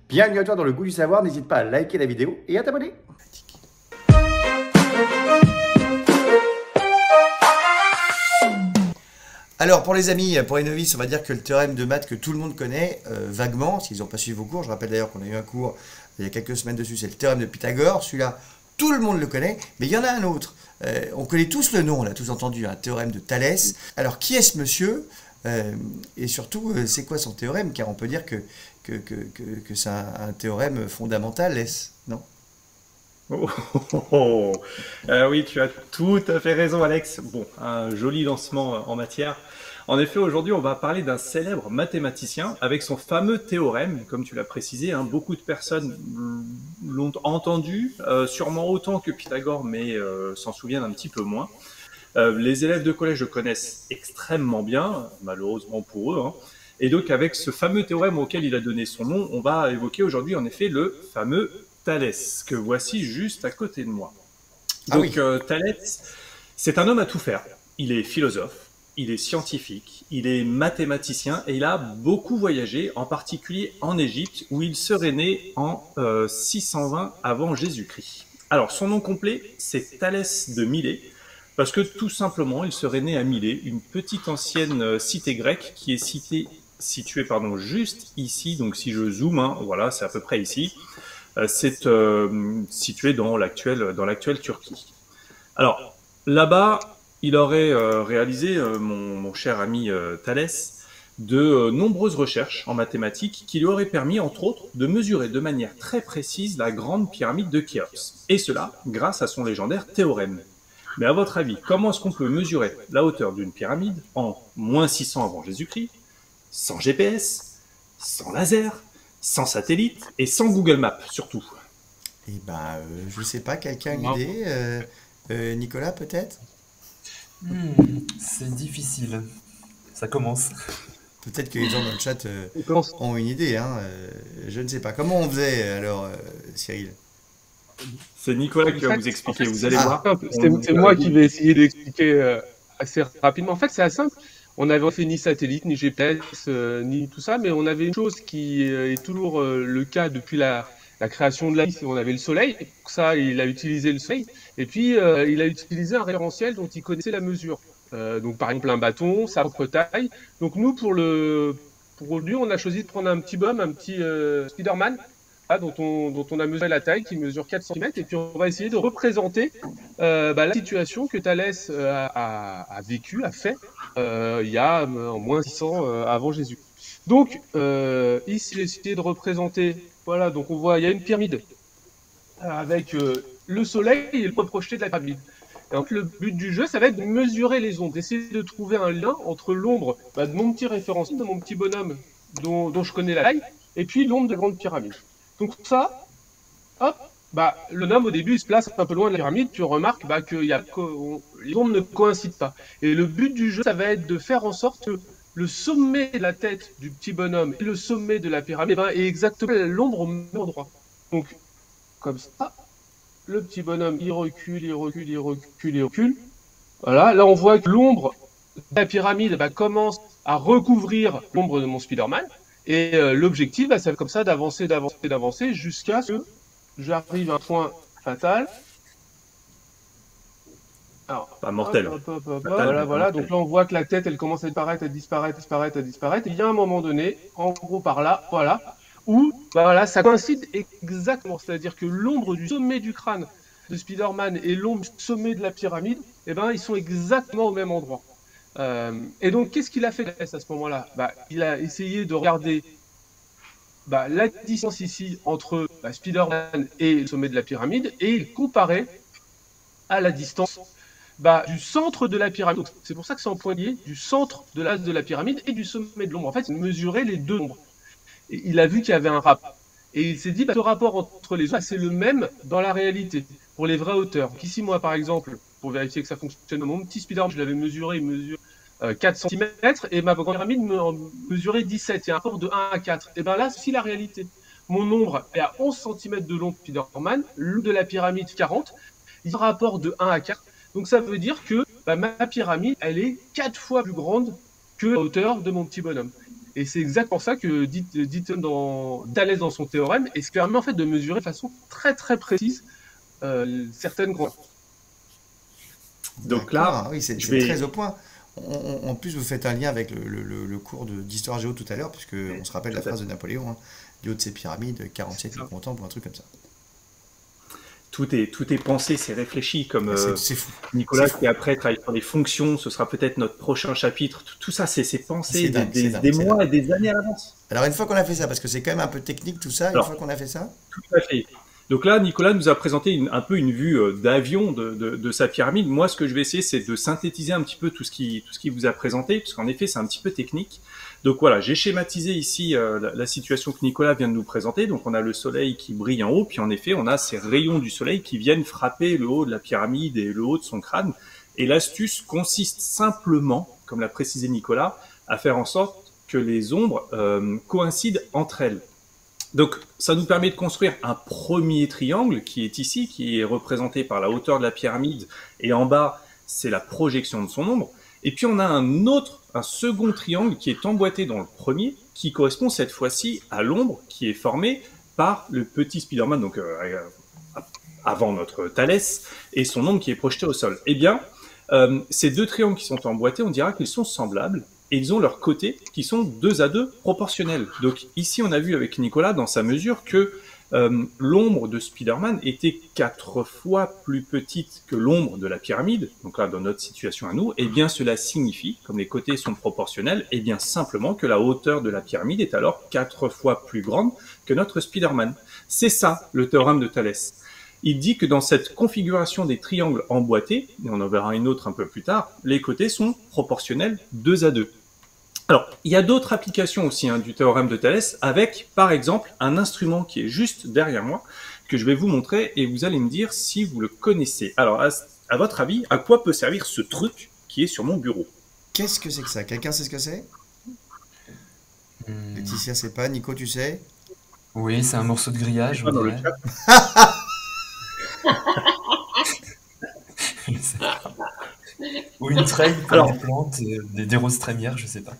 Bienvenue à toi dans le goût du savoir, n'hésite pas à liker la vidéo et à t'abonner. Alors pour les amis, pour les novices, on va dire que le théorème de maths que tout le monde connaît, vaguement, s'ils n'ont pas suivi vos cours, je rappelle d'ailleurs qu'on a eu un cours il y a quelques semaines dessus, c'est le théorème de Pythagore, celui-là, tout le monde le connaît, mais il y en a un autre. On connaît tous le nom, on l'a tous entendu, un théorème de Thalès. Alors qui est ce monsieur et surtout, c'est quoi son théorème? Car on peut dire que c'est un théorème fondamental, non? Oh, oh, oh. Oui, tu as tout à fait raison, Alex. Bon, un joli lancement en matière. En effet, aujourd'hui, on va parler d'un célèbre mathématicien avec son fameux théorème, comme tu l'as précisé. Beaucoup de personnes l'ont entendu, sûrement autant que Pythagore, mais s'en souviennent un petit peu moins. Les élèves de collège le connaissent extrêmement bien, malheureusement pour eux. Et donc, avec ce fameux théorème auquel il a donné son nom, on va évoquer aujourd'hui, en effet, le fameux Thalès, que voici juste à côté de moi. Donc, Thalès, c'est un homme à tout faire. Il est philosophe, il est scientifique, il est mathématicien et il a beaucoup voyagé, en particulier en Égypte, où il serait né en 620 avant Jésus-Christ. Alors, son nom complet, c'est Thalès de Milet, parce que tout simplement, il serait né à Milet, une petite ancienne cité grecque qui est située juste ici. Donc, si je zoome, voilà, c'est à peu près ici. C'est situé dans l'actuelle Turquie. Alors, là-bas, il aurait réalisé, mon cher ami Thalès, de nombreuses recherches en mathématiques qui lui auraient permis, entre autres, de mesurer de manière très précise la grande pyramide de Khéops. Et cela grâce à son légendaire théorème. Mais à votre avis, comment est-ce qu'on peut mesurer la hauteur d'une pyramide en moins 600 avant Jésus-Christ, sans GPS, sans laser, sans satellite et sans Google Maps, surtout? Eh ben, je sais pas, quelqu'un a une idée Nicolas, peut-être? C'est difficile. Ça commence. Peut-être que les gens dans le chat ont une idée, je ne sais pas. Comment on faisait alors, Cyril? C'est Nicolas qui va vous expliquer, vous allez voir. C'est moi qui vais essayer d'expliquer assez rapidement. En fait, c'est assez simple. On n'avait fait ni satellite, ni GPS, ni tout ça, mais on avait une chose qui est toujours le cas depuis la création de la vie, on avait le soleil. Pour ça, il a utilisé le soleil. Et puis, il a utilisé un référentiel dont il connaissait la mesure. Donc, par exemple, un bâton, sa propre taille. Donc, nous, pour lui, on a choisi de prendre un petit bonhomme, un petit Spider-Man, dont on a mesuré la taille, qui mesure 4 cm. Et puis, on va essayer de représenter la situation que Thalès a vécue, a fait, il y a en moins 600 avant Jésus. Donc, ici, j'ai essayé de représenter, voilà, donc on voit, il y a une pyramide avec le soleil et le point projeté de la pyramide. Et donc, le but du jeu, ça va être de mesurer les ombres, d'essayer de trouver un lien entre l'ombre de mon petit référentiel, de mon petit bonhomme dont je connais la taille, et puis l'ombre de la grande pyramide. Donc ça, hop, le homme au début il se place un peu loin de la pyramide, tu remarques que les ombres ne coïncident pas. Et le but du jeu, ça va être de faire en sorte que le sommet de la tête du petit bonhomme et le sommet de la pyramide est exactement l'ombre au même endroit. Donc, comme ça, le petit bonhomme, il recule, il recule, il recule, il recule. Voilà, là on voit que l'ombre de la pyramide commence à recouvrir l'ombre de mon Spider-Man. Et l'objectif, ça va être comme ça d'avancer, d'avancer, d'avancer jusqu'à ce que j'arrive à un point fatal. Alors, pas mortel. Voilà. Donc là, on voit que la tête, elle commence à disparaître, à disparaître, à disparaître, à disparaître. Et il y a un moment donné, en gros par là, voilà, où ça coïncide exactement. C'est-à-dire que l'ombre du sommet du crâne de Spider-Man et l'ombre du sommet de la pyramide, ils sont exactement au même endroit. Et donc, qu'est-ce qu'il a fait à ce moment-là? Il a essayé de regarder la distance ici entre Spider-Man et le sommet de la pyramide et il comparait à la distance du centre de la pyramide. C'est pour ça que c'est en pointillé, du centre de l'as de la pyramide et du sommet de l'ombre. En fait, il mesurait les deux ombres. Et il a vu qu'il y avait un rapport. Et il s'est dit, ce rapport entre les deux, c'est le même dans la réalité, pour les vraies hauteurs. Donc ici, moi, par exemple, pour vérifier que ça fonctionne, mon petit Spider-Man, je l'avais mesuré, il mesure 4 cm, et ma grande pyramide mesurait 17. Il y a un rapport de 1 à 4. Et bien là, c'est la réalité. Mon ombre est à 11 cm de long de Spider-Man, le de la pyramide 40. Il y a un rapport de 1 à 4. Donc ça veut dire que ma pyramide, elle est 4 fois plus grande que la hauteur de mon petit bonhomme. Et c'est exactement ça que dit Thalès dans son théorème, et ce qui permet en fait de mesurer de façon très très précise certaines grandeurs. Donc D'accord, là, ah oui, c'est je très vais... au point. En plus, vous faites un lien avec le cours d'histoire géo tout à l'heure, puisque on se rappelle la Tout à phrase de fait. Napoléon, hein, du haut de ces pyramides, 40 C'est siècles ça. content pour un truc comme ça. Tout est pensé, c'est réfléchi, comme C'est fou. C'est Nicolas fou. qui après travaille sur les fonctions, ce sera peut-être notre prochain chapitre. Tout ça, c'est pensé C'est dingue, c'est dingue, des c'est dingue. mois et des années à l'avance. Alors, une fois qu'on a fait ça, parce que c'est quand même un peu technique tout ça, une fois Alors, qu'on a fait ça, tout à fait. Donc là, Nicolas nous a présenté un peu une vue d'avion de sa pyramide. Moi, ce que je vais essayer, c'est de synthétiser un petit peu tout ce qui vous a présenté, parce qu'en effet, c'est un petit peu technique. Donc voilà, j'ai schématisé ici la situation que Nicolas vient de nous présenter. Donc on a le soleil qui brille en haut, puis en effet, on a ces rayons du soleil qui viennent frapper le haut de la pyramide et le haut de son crâne. Et l'astuce consiste simplement, comme l'a précisé Nicolas, à faire en sorte que les ombres coïncident entre elles. Donc, ça nous permet de construire un premier triangle qui est ici, qui est représenté par la hauteur de la pyramide, et en bas, c'est la projection de son ombre. Et puis, on a un second triangle qui est emboîté dans le premier, qui correspond cette fois-ci à l'ombre qui est formée par le petit Spider-Man, donc avant notre Thalès, et son ombre qui est projetée au sol. Eh bien, ces deux triangles qui sont emboîtés, on dira qu'ils sont semblables, et ils ont leurs côtés qui sont 2 à 2 proportionnels. Donc ici, on a vu avec Nicolas dans sa mesure que l'ombre de Spider-Man était 4 fois plus petite que l'ombre de la pyramide. Donc là, dans notre situation à nous, eh bien cela signifie, comme les côtés sont proportionnels, eh bien simplement que la hauteur de la pyramide est alors 4 fois plus grande que notre Spider-Man. C'est ça le théorème de Thalès. Il dit que dans cette configuration des triangles emboîtés, et on en verra une autre un peu plus tard, les côtés sont proportionnels 2 à 2. Alors, il y a d'autres applications aussi du théorème de Thalès, avec, par exemple, un instrument qui est juste derrière moi, que je vais vous montrer, et vous allez me dire si vous le connaissez. Alors, à votre avis, à quoi peut servir ce truc qui est sur mon bureau? qu'est-ce que c'est que ça? Quelqu'un sait ce que c'est? Hmm. Laetitia sait pas, Nico, tu sais? Oui, c'est un morceau de grillage, on Dans le dirait. chat. Je sais pas. Ou une treuille pour Alors, les plantes, des roses trémières, je sais pas.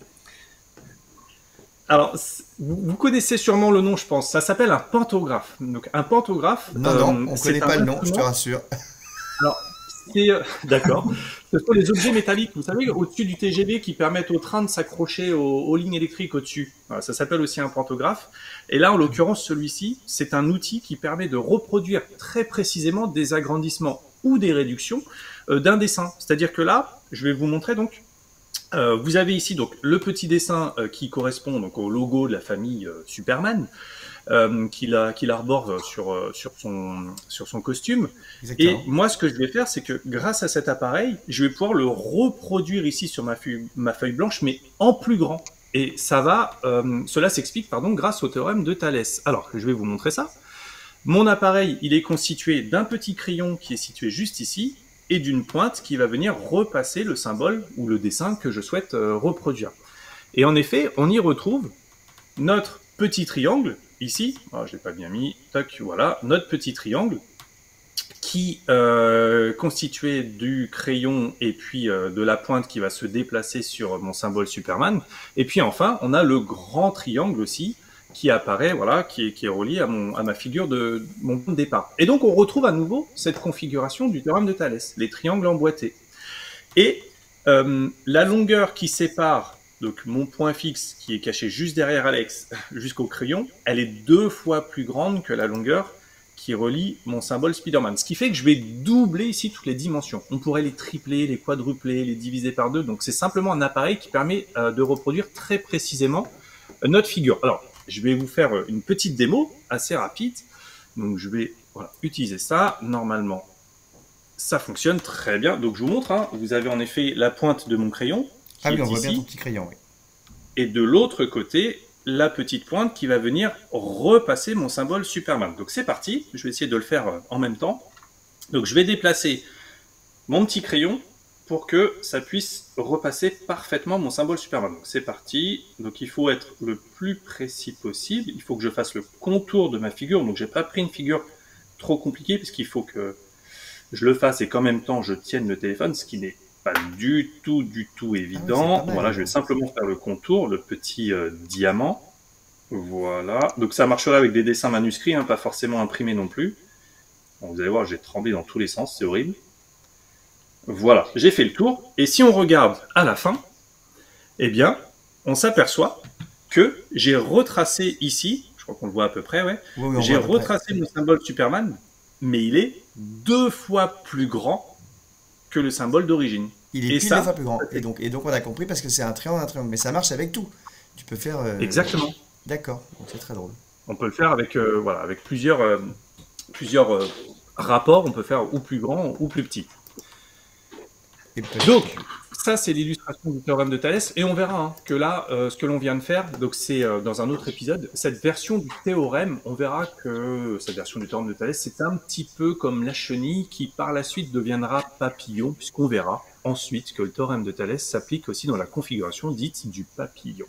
alors, vous connaissez sûrement le nom, je pense. Ça s'appelle un pantographe. Donc, un pantographe, Non, non, on c'est connaît un pas le nom, je te instrument. rassure. Alors, d'accord. Ce sont les objets métalliques, vous savez, au-dessus du TGV qui permettent au train de s'accrocher aux lignes électriques au-dessus. Voilà, ça s'appelle aussi un pantographe. Et là, en l'occurrence, celui-ci, c'est un outil qui permet de reproduire très précisément des agrandissements ou des réductions d'un dessin. C'est-à-dire que là, je vais vous montrer donc. Vous avez ici donc le petit dessin qui correspond donc au logo de la famille Superman qu'il arbore sur son costume. Et Exactement. moi, ce que je vais faire, c'est que grâce à cet appareil, je vais pouvoir le reproduire ici sur ma feuille blanche, mais en plus grand. Et cela s'explique grâce au théorème de Thalès. Alors, je vais vous montrer ça. Mon appareil, il est constitué d'un petit crayon qui est situé juste ici, et d'une pointe qui va venir repasser le symbole ou le dessin que je souhaite reproduire. Et en effet, on y retrouve notre petit triangle, ici, je l'ai pas bien mis, tac, voilà, notre petit triangle, qui constitué du crayon et puis de la pointe qui va se déplacer sur mon symbole Superman. Et puis enfin, on a le grand triangle aussi, qui apparaît, voilà, qui est relié à ma figure de mon point de départ. Et donc, on retrouve à nouveau cette configuration du théorème de Thalès, les triangles emboîtés. Et la longueur qui sépare donc mon point fixe, qui est caché juste derrière Alex, jusqu'au crayon, elle est 2 fois plus grande que la longueur qui relie mon symbole Spider-Man. Ce qui fait que je vais doubler ici toutes les dimensions. On pourrait les tripler, les quadrupler, les diviser par 2. Donc, c'est simplement un appareil qui permet de reproduire très précisément notre figure. Alors, je vais vous faire une petite démo assez rapide. Donc, je vais utiliser ça. Normalement, ça fonctionne très bien. Donc, je vous montre. Vous avez en effet la pointe de mon crayon qui Ah oui, est on voit bien ici. ton petit crayon, oui. Et de l'autre côté, la petite pointe qui va venir repasser mon symbole Superman. Donc, c'est parti. Je vais essayer de le faire en même temps. Donc, je vais déplacer mon petit crayon pour que ça puisse repasser parfaitement mon symbole Superman. Donc c'est parti. Donc il faut être le plus précis possible. Il faut que je fasse le contour de ma figure. Donc j'ai pas pris une figure trop compliquée parce qu'il faut que je le fasse et qu'en même temps je tienne le téléphone, ce qui n'est pas du tout évident. pas mal, Voilà, je vais simplement faire le contour, le petit diamant. Voilà. Donc ça marcherait avec des dessins manuscrits, hein, pas forcément imprimés non plus. Bon, vous allez voir, j'ai tremblé dans tous les sens, c'est horrible. Voilà, j'ai fait le tour. Et si on regarde à la fin, eh bien, on s'aperçoit que j'ai retracé ici, je crois qu'on le voit à peu près, ouais, Oui, on j'ai voit à peu près. retracé mon symbole Superman, mais il est 2 fois plus grand que le symbole d'origine. Il est Et pile ça, deux fois plus grand. Et donc on a compris parce que c'est un triangle. Mais ça marche avec tout. Tu peux faire. exactement. D'accord, donc c'est très drôle. On peut le faire avec, voilà, avec plusieurs rapports. On peut faire ou plus grand ou plus petit. Et peut-être- Donc, ça, c'est l'illustration du théorème de Thalès. Et on verra hein, que là, ce que l'on vient de faire, donc c'est dans un autre épisode, cette version du théorème, on verra que cette version du théorème de Thalès, c'est un petit peu comme la chenille qui, par la suite, deviendra papillon, puisqu'on verra ensuite que le théorème de Thalès s'applique aussi dans la configuration dite du papillon.